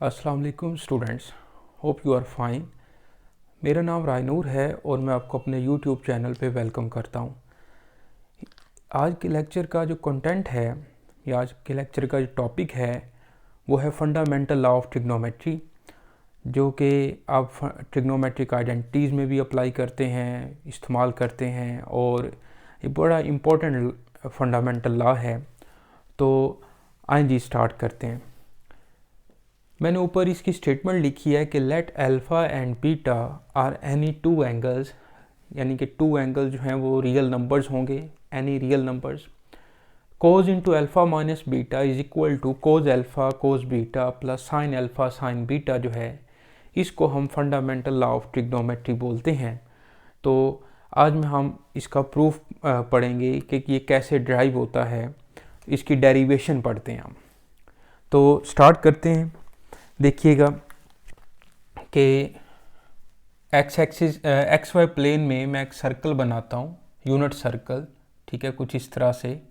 अस्सलाम वालेकुम students, hope you are fine. मेरा नाम रायनूर है और मैं आपको अपने यूट्यूब चैनल पे वेलकम करता हूँ। आज के लेक्चर का जो कंटेंट है या आज के लेक्चर का जो टॉपिक है वो है फंडामेंटल लॉ ऑफ ट्रिग्नोमेट्री, जो कि आप ट्रिग्नोमेट्रिक आइडेंटिटीज़ में भी अप्लाई करते हैं, इस्तेमाल करते हैं और ये बड़ा इम्पोर्टेंट फंडामेंटल लॉ है। तो आइए जी स्टार्ट करते हैं। मैंने ऊपर इसकी स्टेटमेंट लिखी है कि let alpha and beta are any two angles, यानी कि टू एंगल जो हैं वो रियल नंबर्स होंगे, any real numbers. Cos into alpha minus beta is equal to cos alpha cos beta plus sine alpha sine beta जो है, इसको हम फंडामेंटल लॉ ऑफ ट्रिग्नोमेट्री बोलते हैं। तो आज में हम इसका प्रूफ पढ़ेंगे कि ये कैसे ड्राइव होता है, इसकी डेरिवेशन पढ़ते हैं हम। तो स्टार्ट करते हैं। देखिएगा कि एक्स वाई प्लेन में मैं एक सर्कल बनाता हूँ, यूनिट सर्कल, ठीक है, कुछ इस तरह से।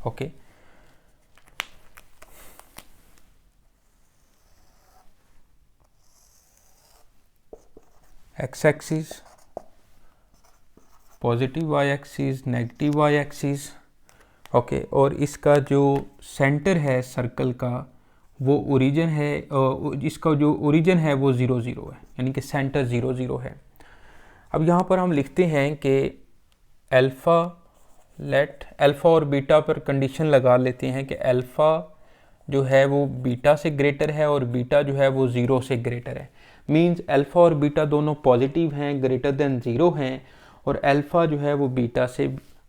Okay, X axis, positive Y axis, negative Y axis. Okay, और इसका जो सेंटर है सर्कल का वो ओरिजिन है, इसका जो ओरिजिन है वो 0 0 है, यानी कि सेंटर 0 0 है। अब यहाँ पर हम लिखते हैं कि अल्फ़ा, लेट अल्फ़ा और बीटा पर कंडीशन लगा लेते हैं कि अल्फ़ा जो है वो बीटा से ग्रेटर है और बीटा जो है वो 0 से ग्रेटर है। मींस अल्फ़ा और बीटा दोनों पॉजिटिव हैं, ग्रेटर देन 0 हैं, और अल्फ़ा जो है वो बीटा से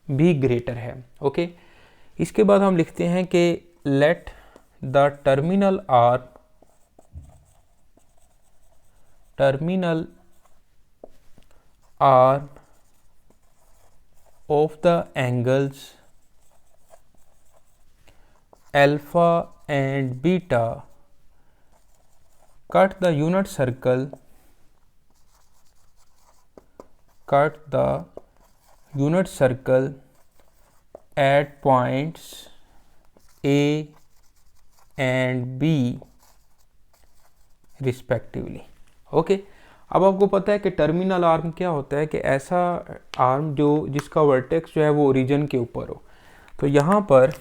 भी ग्रेटर है। ओके, इसके बाद हम लिखते हैं कि let the terminal are of the angles alpha and beta cut the unit circle at points A and B respectively। Okay, अब आपको पता है कि टर्मिनल आर्म क्या होता है, कि ऐसा आर्म जो जिसका वर्टेक्स जो है वो ओरिजिन के ऊपर हो। तो यहाँ पर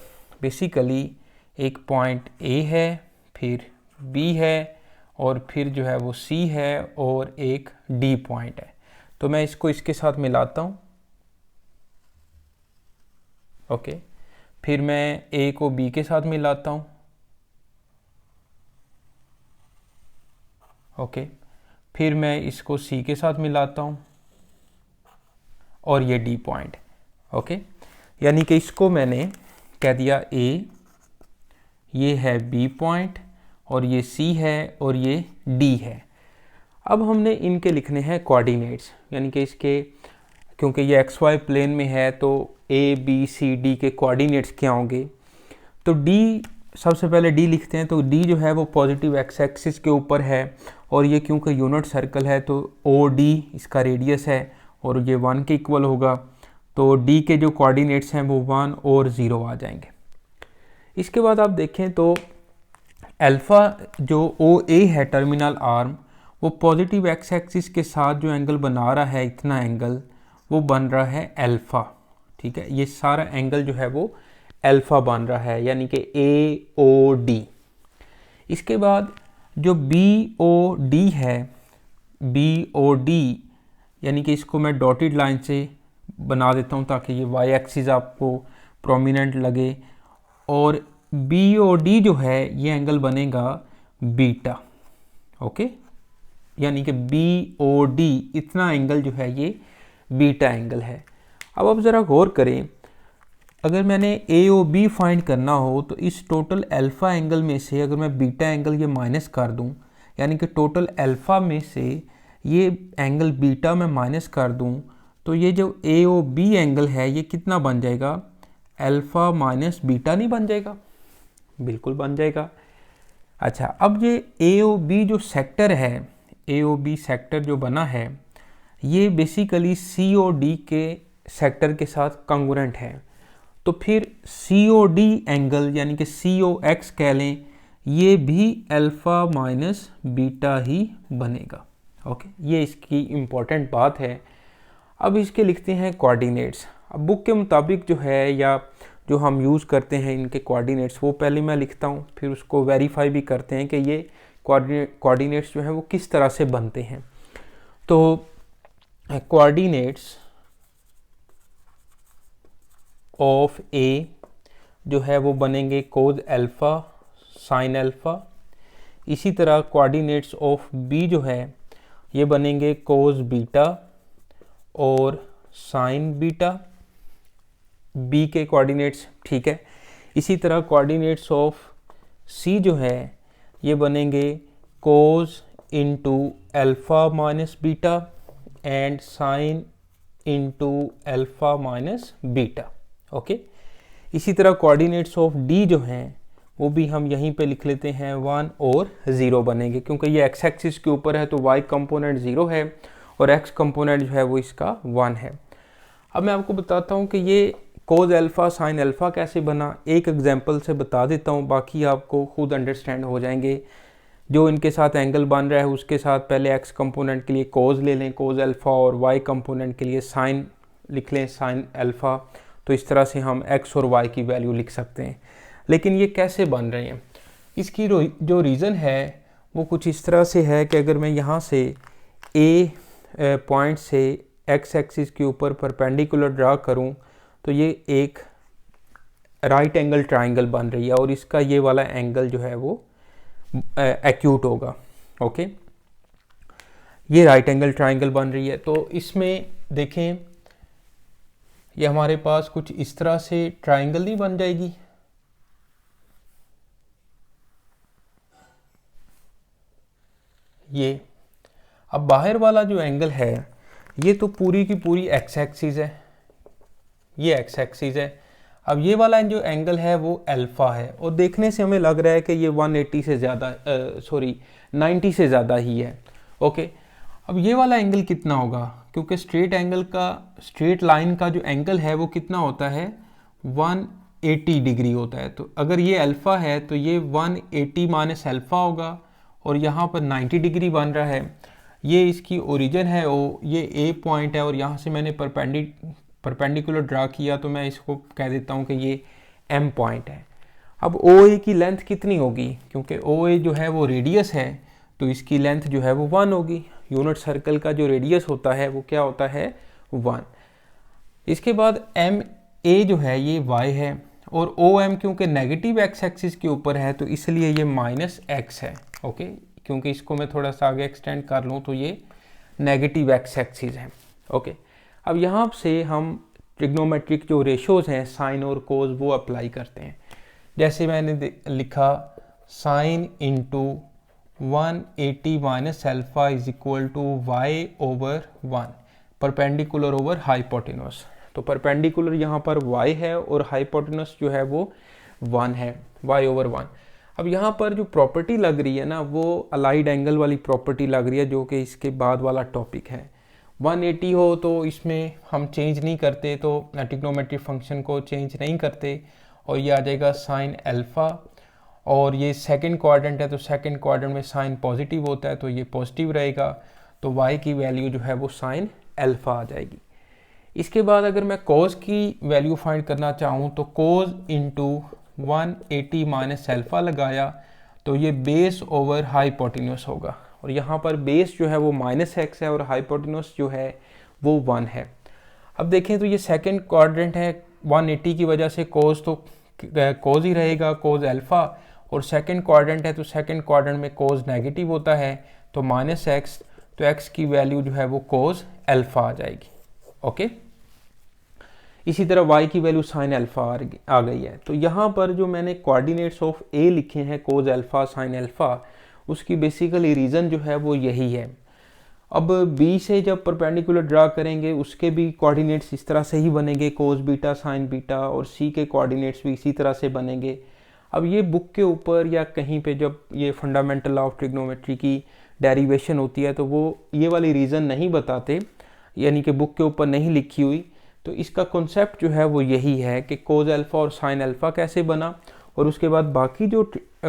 बेसिकली एक पॉइंट ए है, फिर बी है, और फिर जो है वो सी है, और एक डी पॉइंट है। तो मैं इसको इसके साथ मिलाता हूँ। ओके, फिर मैं ए को बी के साथ मिलाता हूँ। ओके, फिर मैं इसको सी के साथ मिलाता हूँ, और ये डी पॉइंट। ओके, यानी कि इसको मैंने कह दिया ए, ये है बी पॉइंट, और ये सी है, और ये डी है। अब हमने इनके लिखने हैं कोऑर्डिनेट्स, यानी कि इसके, क्योंकि ये एक्स वाई प्लेन में है तो ए बी सी डी के कोऑर्डिनेट्स क्या होंगे। तो डी, सबसे पहले डी लिखते हैं। तो डी जो है वो पॉजिटिव एक्स एक्सिस के ऊपर है, और ये क्योंकि यूनिट सर्कल है तो ओ डी इसका रेडियस है, और ये 1 के इक्वल होगा। तो डी के जो कोऑर्डिनेट्स हैं वो 1 और 0 आ जाएंगे। इसके बाद आप देखें तो अल्फ़ा जो ओ ए है टर्मिनल आर्म, वो पॉजिटिव एक्स एक्सिस के साथ जो एंगल बना रहा है, इतना एंगल वो बन रहा है अल्फ़ा। ठीक है, ये सारा एंगल जो है वो अल्फ़ा बन रहा है, यानी कि ए ओ डी। इसके बाद जो बी ओ डी है, बी ओ डी, यानी कि इसको मैं डॉटेड लाइन से बना देता हूँ ताकि ये वाई एक्सिस आपको प्रोमिनेंट लगे। और बी ओ डी जो है ये एंगल बनेगा बीटा। ओके, यानी कि बी ओ डी इतना एंगल जो है ये बीटा एंगल है। अब आप ज़रा गौर करें, अगर मैंने ए ओ बी फाइंड करना हो तो इस टोटल अल्फ़ा एंगल में से अगर मैं बीटा एंगल ये माइनस कर दूं, यानी कि टोटल अल्फ़ा में से ये एंगल बीटा में माइनस कर दूं, तो ये जो ए ओ बी एंगल है ये कितना बन जाएगा, अल्फ़ा माइनस बीटा नहीं बन जाएगा? बिल्कुल बन जाएगा। अच्छा, अब ये ए ओ बी जो सेक्टर है, ए ओ बी सेक्टर जो बना है, ये बेसिकली सी ओ डी के सेक्टर के साथ कंग्रुएंट है। तो फिर COD एंगल यानी कि COX कह लें, ये भी अल्फ़ा माइनस बीटा ही बनेगा। ओके, ये इसकी इम्पोर्टेंट बात है। अब इसके लिखते हैं कोऑर्डिनेट्स। अब बुक के मुताबिक जो है या जो हम यूज़ करते हैं इनके कोऑर्डिनेट्स, वो पहले मैं लिखता हूँ, फिर उसको वेरीफाई भी करते हैं कि ये कोऑर्डिनेट्स जो हैं वो किस तरह से बनते हैं। तो कोऑर्डिनेट्स ऑफ ए जो है वो बनेंगे कोज अल्फ़ा साइन अल्फ़ा। इसी तरह कोऑर्डिनेट्स ऑफ बी जो है ये बनेंगे कोज बीटा और साइन बीटा, बी के कोऑर्डिनेट्स, ठीक है। इसी तरह कोऑर्डिनेट्स ऑफ सी जो है ये बनेंगे cos into alpha minus beta and sine into alpha minus beta. Okay, इसी तरह कोऑर्डिनेट्स ऑफ डी जो हैं वो भी हम यहीं पे लिख लेते हैं 1 और 0 बनेंगे, क्योंकि ये एक्स एक्सिस के ऊपर है तो वाई कंपोनेंट 0 है और एक्स कंपोनेंट जो है वो इसका 1 है। अब मैं आपको बताता हूँ कि ये कोज अल्फ़ा साइन अल्फ़ा कैसे बना, एक एग्जांपल से बता देता हूँ, बाकी आपको खुद अंडरस्टैंड हो जाएंगे। जो इनके साथ एंगल बन रहा है उसके साथ पहले एक्स कंपोनेंट के लिए कोज ले लें कोज अल्फ़ा, और वाई कंपोनेंट के लिए साइन लिख लें साइन अल्फ़ा। तो इस तरह से हम एक्स और वाई की वैल्यू लिख सकते हैं। लेकिन ये कैसे बन रहे हैं, इसकी जो रीज़न है वो कुछ इस तरह से है कि अगर मैं यहाँ से ए पॉइंट से एक्स एक्सिस के ऊपर परपेंडिकुलर ड्रा करूँ तो ये एक राइट एंगल ट्राइंगल बन रही है और इसका ये वाला एंगल जो है वो एक्यूट होगा। ओके, ये राइट एंगल ट्राइंगल बन रही है। तो इसमें देखें ये हमारे पास कुछ इस तरह से ट्राइंगल नहीं बन जाएगी, ये। अब बाहर वाला जो एंगल है ये तो पूरी की पूरी एक्स एक्सिस है, ये एक्स एक्सिस है। अब ये वाला जो एंगल है वो अल्फ़ा है और देखने से हमें लग रहा है कि ये 180 से ज़्यादा 90 से ज़्यादा ही है। ओके, अब ये वाला एंगल कितना होगा, क्योंकि स्ट्रेट लाइन का जो एंगल है वो कितना होता है 180 डिग्री होता है। तो अगर ये अल्फ़ा है तो ये 180 माइनस अल्फ़ा होगा और यहाँ पर 90 डिग्री बन रहा है। ये इसकी ओरिजिन है, वो ये ए पॉइंट है और यहाँ से मैंने परपेंडिकुलर ड्रा किया तो मैं इसको कह देता हूँ कि ये एम पॉइंट है। अब ओ ए की लेंथ कितनी होगी, क्योंकि ओ ए जो है वो रेडियस है तो इसकी लेंथ जो है वो 1 होगी। यूनिट सर्कल का जो रेडियस होता है वो क्या होता है 1। इसके बाद एम ए जो है ये वाई है और ओ एम क्योंकि नेगेटिव एक्स एक्सिस के ऊपर है तो इसलिए ये माइनस एक्स है। ओके, क्योंकि इसको मैं थोड़ा सा आगे एक्सटेंड कर लूँ तो ये नेगेटिव एक्स एक्सिस है। ओके, अब यहाँ से हम ट्रिग्नोमेट्रिक जो रेशोज़ हैं साइन और कोज वो अप्लाई करते हैं। जैसे मैंने लिखा sine into 180 minus alpha is equal to Y over 1 perpendicular over hypotenuse. तो परपेंडिकुलर यहाँ पर y है और हाइपोटेनस जो है वो 1 है, y ओवर 1। अब यहाँ पर जो प्रॉपर्टी लग रही है ना वो अलाइड एंगल वाली प्रॉपर्टी लग रही है जो कि इसके बाद वाला टॉपिक है। 180 हो तो इसमें हम चेंज नहीं करते, तो ट्रिग्नोमेट्रिक फंक्शन को चेंज नहीं करते और ये आ जाएगा साइन अल्फ़ा। और ये सेकंड क्वाड्रेंट है तो सेकंड क्वाड्रेंट में साइन पॉजिटिव होता है तो ये पॉजिटिव रहेगा, तो y की वैल्यू जो है वो साइन अल्फ़ा आ जाएगी। इसके बाद अगर मैं कोज की वैल्यू फाइंड करना चाहूँ तो कोज इंटू 180 माइनस अल्फ़ा लगाया तो ये बेस ओवर हाइपोटेन्यूस होगा और यहाँ पर बेस जो है वो माइनस एक्स है और हाइपोटेन्यूस जो है वो 1 है। अब देखें तो ये सेकंड क्वाड्रेंट है, 180 की वजह से कोज तो कोज ही रहेगा, कोज अल्फ़ा, और सेकंड क्वाड्रेंट है तो सेकंड क्वाड्रेंट में कोज नेगेटिव होता है तो माइनस एक्स, तो एक्स की वैल्यू जो है वो कोज अल्फ़ा आ जाएगी। ओके, इसी तरह y की वैल्यू साइन अल्फ़ा आ गई है। तो यहाँ पर जो मैंने कोऑर्डिनेट्स ऑफ a लिखे हैं कोज अल्फ़ा साइन अल्फ़ा, उसकी बेसिकली रीज़न जो है वो यही है। अब b से जब परपेंडिकुलर ड्रा करेंगे उसके भी कोऑर्डिनेट्स इस तरह से ही बनेंगे कोज बीटा साइन बीटा, और c के कोऑर्डिनेट्स भी इसी तरह से बनेंगे। अब ये बुक के ऊपर या कहीं पे जब ये फंडामेंटल लॉ ऑफ ट्रिग्नोमेट्री की डेरिवेशन होती है तो वो ये वाली रीज़न नहीं बताते, यानी कि बुक के ऊपर नहीं लिखी हुई, तो इसका कॉन्सेप्ट जो है वो यही है कि कोज अल्फ़ा और साइन अल्फ़ा कैसे बना, और उसके बाद बाकी जो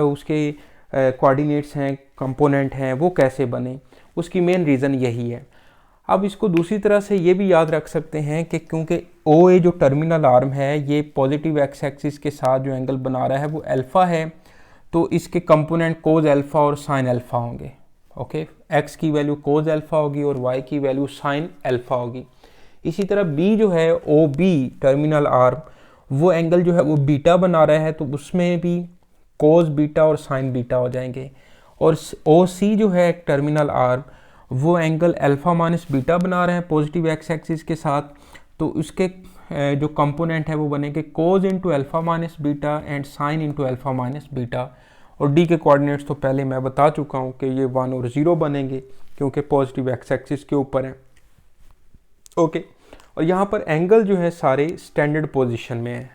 उसके कोऑर्डिनेट्स हैं, कंपोनेंट हैं, वो कैसे बने, उसकी मेन रीज़न यही है। अब इसको दूसरी तरह से ये भी याद रख सकते हैं कि क्योंकि ओ ए जो टर्मिनल आर्म है ये पॉजिटिव एक्स एक्सिस के साथ जो एंगल बना रहा है वो अल्फ़ा है, तो इसके कंपोनेंट कोज अल्फ़ा और साइन अल्फ़ा होंगे। ओके, एक्स की वैल्यू कोज अल्फ़ा होगी और वाई की वैल्यू साइन अल्फ़ा होगी। इसी तरह बी जो है ओ बी टर्मिनल आर्म, वो एंगल जो है वो बीटा बना रहा है, तो उसमें भी कोज बीटा और साइन बीटा हो जाएंगे। और ओ सी जो है टर्मिनल आर्म, वो एंगल अल्फ़ा माइनस बीटा बना रहे हैं पॉजिटिव एक्स एक्सिस के साथ, तो उसके जो कंपोनेंट है वो बनेंगे cos into alpha minus beta and sine into alpha minus beta. और डी के कोऑर्डिनेट्स तो पहले मैं बता चुका हूँ कि ये 1 और 0 बनेंगे क्योंकि पॉजिटिव एक्स एक्सिस के ऊपर है। ओके, और यहाँ पर एंगल जो है सारे स्टैंडर्ड पोजीशन में है।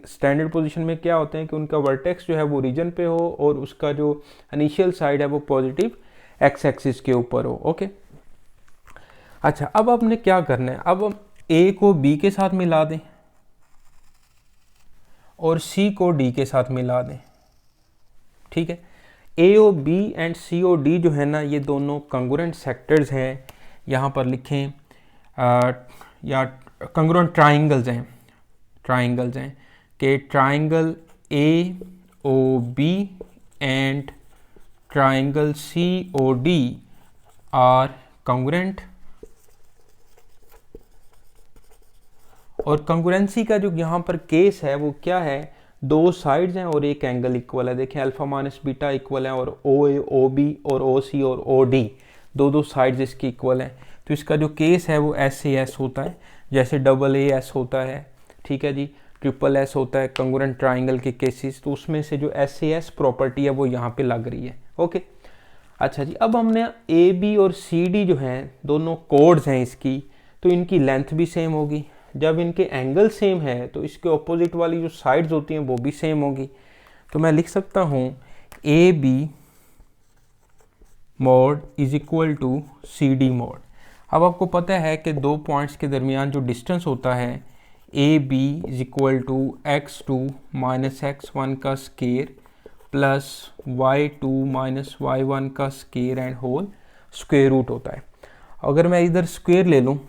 स्टैंडर्ड पोजीशन में क्या होते हैं कि उनका वर्टेक्स जो है वो रीजन पे हो और उसका जो इनिशियल साइड है वो पॉजिटिव एक्स एक्सिस के ऊपर हो। ओके, अच्छा, अब आपने क्या करना है, अब हम ए को बी के साथ मिला दें और सी को डी के साथ मिला दें। ठीक है, A O B and C O D जो है ना, ये दोनों कंग्रुएंट सेक्टर्स हैं, यहाँ पर लिखें या कंग्रुएंट ट्राइंगल्स हैं कि triangle A O B and triangle C O D are congruent. और कंग्रुएंसी का जो यहाँ पर केस है वो क्या है, दो साइड्स हैं और एक एंगल इक्वल है। देखें अल्फा माइनस बीटा इक्वल है और ओ ए ओ बी और ओ सी और ओ डी दो साइड्स इसकी इक्वल हैं, तो इसका जो केस है वो एस ए एस होता है, जैसे डबल ए एस होता है। ठीक है जी, ट्रिपल एस होता है कंग्रुएंट ट्राइंगल के केसेस, तो उसमें से जो एस ए एस प्रॉपर्टी है वो यहाँ पे लग रही है। ओके, अच्छा जी, अब हमने ए बी और सी डी जो हैं दोनों कोड्स हैं इसकी, तो इनकी लेंथ भी सेम होगी। जब इनके एंगल सेम है तो इसके ऑपोजिट वाली जो साइड्स होती हैं वो भी सेम होगी। तो मैं लिख सकता हूँ A B mod is equal to C D mod. अब आपको पता है कि दो पॉइंट्स के दरमियान जो डिस्टेंस होता है A B is equal to x2 minus x1 का square plus y2 minus y1 का square and whole square root होता है। अगर मैं इधर स्क्वेयर ले लूँ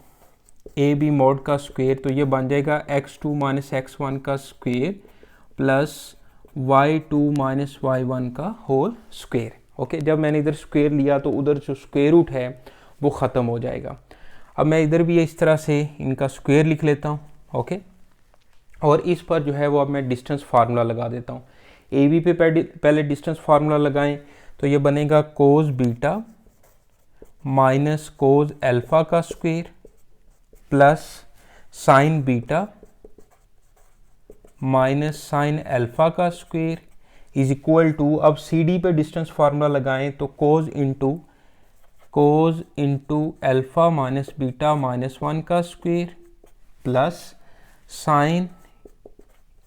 ए बी मोड का स्क्वेयर, तो ये बन जाएगा x2 माइनस x1 का square plus y2 minus y1 का होल स्क्वेयर। ओके, जब मैंने इधर स्क्वेयर लिया तो उधर जो स्क्वेयर रूट है वो ख़त्म हो जाएगा। अब मैं इधर भी इस तरह से इनका स्क्वेयर लिख लेता हूँ। ओके, और इस पर जो है वो अब मैं डिस्टेंस फार्मूला लगा देता हूँ। ए बी पे पहले डिस्टेंस फार्मूला लगाएं तो ये बनेगा cos beta minus cos alpha का square plus sine beta minus sine alpha का स्क्वेयर इज इक्वल टू, अब सी डी पे डिस्टेंस फार्मूला लगाएं तो cos into alpha minus beta minus 1 का square plus sine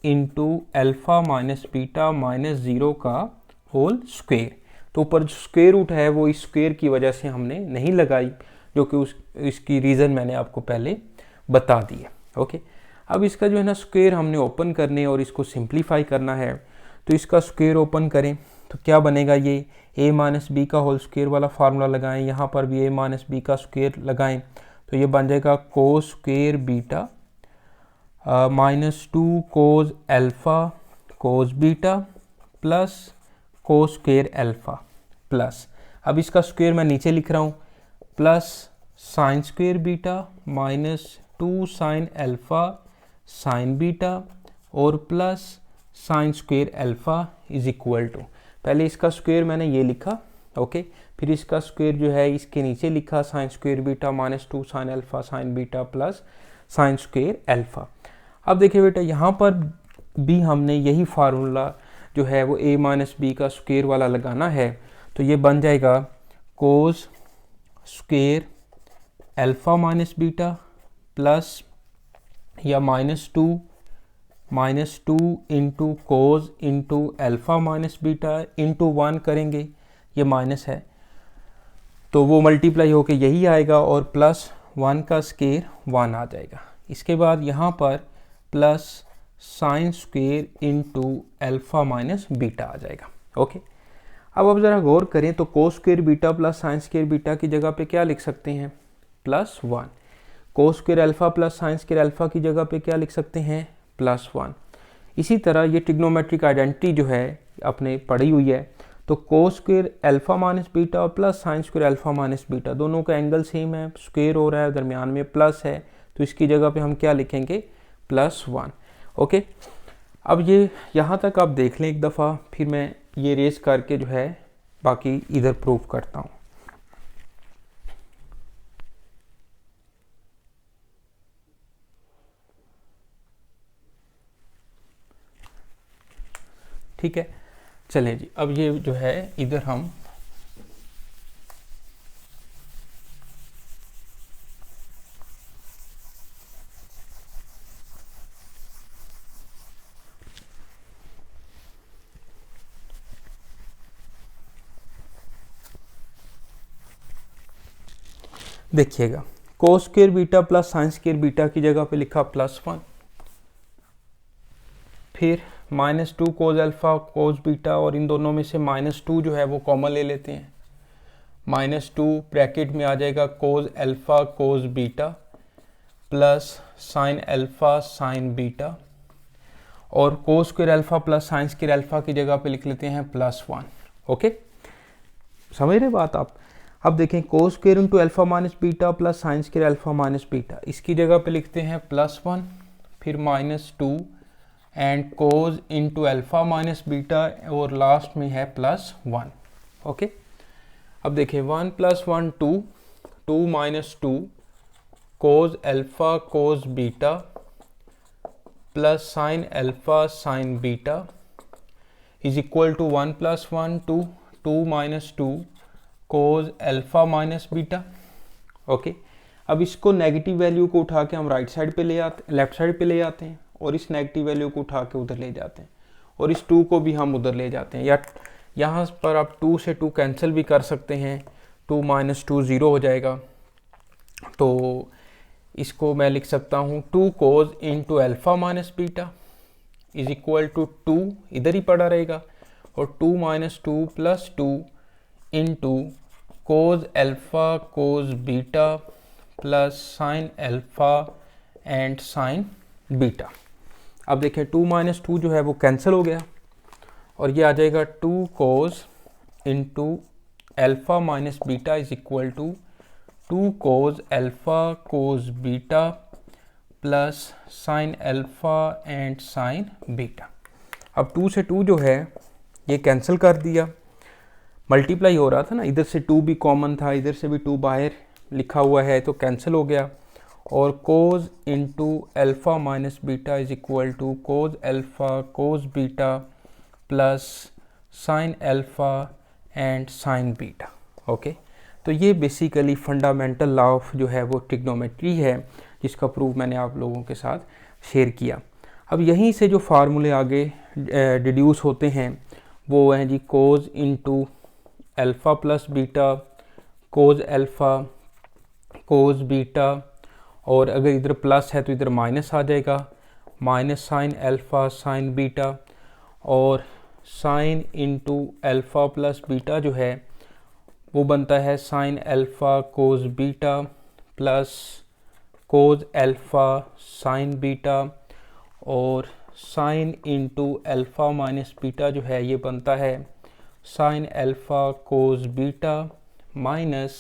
into alpha minus beta minus 0 का whole square. तो ऊपर जो स्क्वेयर रूट है वो इस स्क्वेयर की वजह से हमने नहीं लगाई, जो कि इसकी रीज़न मैंने आपको पहले बता दी है। ओके, अब इसका जो है ना स्क्वेयर हमने ओपन करने और इसको सिंप्लीफाई करना है, तो इसका स्क्वेयर ओपन करें तो क्या बनेगा, ये a माइनस बी का होल स्क्वेयर वाला फार्मूला लगाएं, यहाँ पर भी a माइनस बी का स्क्वेयर लगाएं, तो ये बन जाएगा cos square beta minus 2 cos alpha cos beta plus cos square alpha plus, अब इसका स्क्वेयर मैं नीचे लिख रहा हूँ, plus sine square beta minus 2 sine alpha sine beta और plus sine square alpha is equal to, पहले इसका स्क्वेयर मैंने ये लिखा। ओके, फिर इसका स्क्वेयर जो है इसके नीचे लिखा sign square beta minus 2 sine alpha sine beta plus sine square alpha. अब देखिए बेटा, यहाँ पर भी हमने यही फार्मूला जो है वो a माइनस बी का स्क्वेयर वाला लगाना है, तो ये बन जाएगा cos square alpha minus beta plus या minus 2 into cos into alpha minus beta into 1 करेंगे, ये माइनस है तो वो मल्टीप्लाई होके यही आएगा और प्लस 1 का स्क्वेयर 1 आ जाएगा। इसके बाद यहाँ पर plus sine square into alpha minus beta आ जाएगा। ओके, अब ज़रा गौर करें तो cos square beta plus sine square beta की जगह पे क्या लिख सकते हैं, +1। Cos square alpha plus sine square alpha की जगह पे क्या लिख सकते हैं, +1। इसी तरह ये ट्रिग्नोमेट्रिक आइडेंटिटी जो है आपने पढ़ी हुई है, तो cos square alpha minus beta और plus sine square alpha minus beta दोनों का एंगल सेम है, स्क्वेयर हो रहा है, दरमियान में प्लस है, तो इसकी जगह पे हम क्या लिखेंगे, +1। ओके, अब ये यहाँ तक आप देख लें एक दफ़ा, फिर मैं ये रेस करके जो है बाकी इधर प्रूव करता हूँ। ठीक है, चलें जी, अब ये जो है इधर हम देखिएगा, कोस square beta plus sine square beta की जगह पे लिखा +1, फिर -2 कोस अल्फ़ा कोस बीटा, और इन दोनों में से -2 जो है वो कॉमन ले लेते हैं, -2 ब्रैकेट में आ जाएगा cos alpha cos beta plus sine alpha sine beta, और cos square alpha plus sine square alpha की जगह पे लिख लेते हैं +1। ओके, समझ रहे बात आप। अब देखें, cos square into alpha minus beta plus sine square alpha minus beta, इसकी जगह पे लिखते हैं +1, फिर -2 and cos into alpha minus beta, और लास्ट में है +1। ओके, अब देखें 1 + 1 2, 2 - 2 cos alpha cos beta plus sine alpha sine beta is equal to 1 + 1 2, 2 - 2 cos alpha minus beta. Okay, अब इसको नेगेटिव वैल्यू को उठा के हम राइट साइड पे ले आते, लेफ्ट साइड पे ले आते हैं, और इस नेगेटिव वैल्यू को उठा के उधर ले जाते हैं, और इस 2 को भी हम उधर ले जाते हैं, या यहाँ पर आप 2 से 2 कैंसिल भी कर सकते हैं, 2 - 2 0 हो जाएगा। तो इसको मैं लिख सकता हूँ 2 cos into alpha minus beta is equal to 2, इधर ही पड़ा रहेगा, और 2 - 2 + 2 into cos alpha cos beta plus sine alpha and sine beta. अब देखें 2 - 2 जो है वो कैंसिल हो गया, और ये आ जाएगा 2 cos into alpha minus beta is equal to 2 cos alpha cos beta plus sine alpha and sine beta. अब 2 से 2 जो है ये कैंसिल कर दिया, मल्टीप्लाई हो रहा था ना, इधर से 2 भी कॉमन था, इधर से भी 2 बाहर लिखा हुआ है, तो कैंसिल हो गया, और cos into alpha minus beta is equal to cos alpha cos beta plus sine alpha and sine beta. Okay, तो ये बेसिकली फंडामेंटल लॉ ऑफ जो है वो ट्रिग्नोमेट्री है, जिसका प्रूफ मैंने आप लोगों के साथ शेयर किया। अब यहीं से जो फार्मूले आगे डिड्यूस होते हैं वो हैं जी cos into alpha plus beta cos alpha cos beta, और अगर इधर प्लस है तो इधर माइनस आ जाएगा, minus sine alpha sine beta, और sine into alpha plus beta जो है वो बनता है sine alpha cos beta plus cos alpha sine beta, और sine into alpha minus beta जो है ये बनता है sine alpha cos beta minus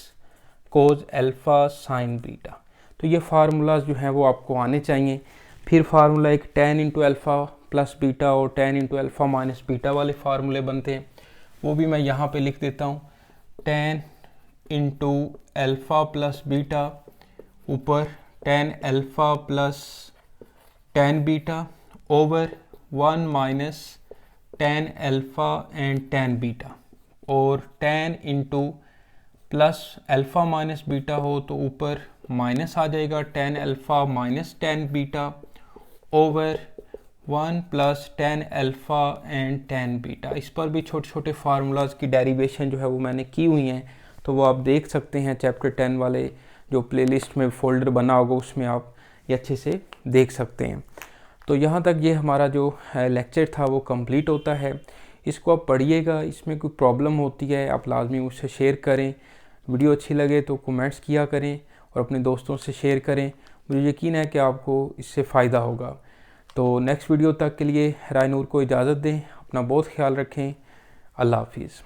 cos alpha sine beta. तो ये फार्मूलाज जो हैं वो आपको आने चाहिए। फिर फार्मूला एक tan into alpha plus beta और tan into alpha minus beta वाले फार्मूले बनते हैं, वो भी मैं यहाँ पे लिख देता हूँ। tan into alpha plus beta ऊपर tan alpha plus tan beta over 1 minus tan alpha and tan beta, और tan into plus alpha minus beta हो तो ऊपर माइनस आ जाएगा tan alpha minus tan beta over 1 plus tan alpha and tan beta. इस पर भी छोटे छोटे फार्मूलाज की डेरिवेशन जो है वो मैंने की हुई हैं, तो वो आप देख सकते हैं चैप्टर 10 वाले जो प्लेलिस्ट में फ़ोल्डर बना होगा उसमें आप ये अच्छे से देख सकते हैं। तो यहाँ तक ये हमारा जो लेक्चर था वो कंप्लीट होता है। इसको आप पढ़िएगा, इसमें कोई प्रॉब्लम होती है आप लाजमी मुझसे शेयर करें। वीडियो अच्छी लगे तो कमेंट्स किया करें और अपने दोस्तों से शेयर करें। मुझे यकीन है कि आपको इससे फ़ायदा होगा। तो नेक्स्ट वीडियो तक के लिए राय नूर को इजाज़त दें। अपना बहुत ख्याल रखें। अल्लाह हाफिज़।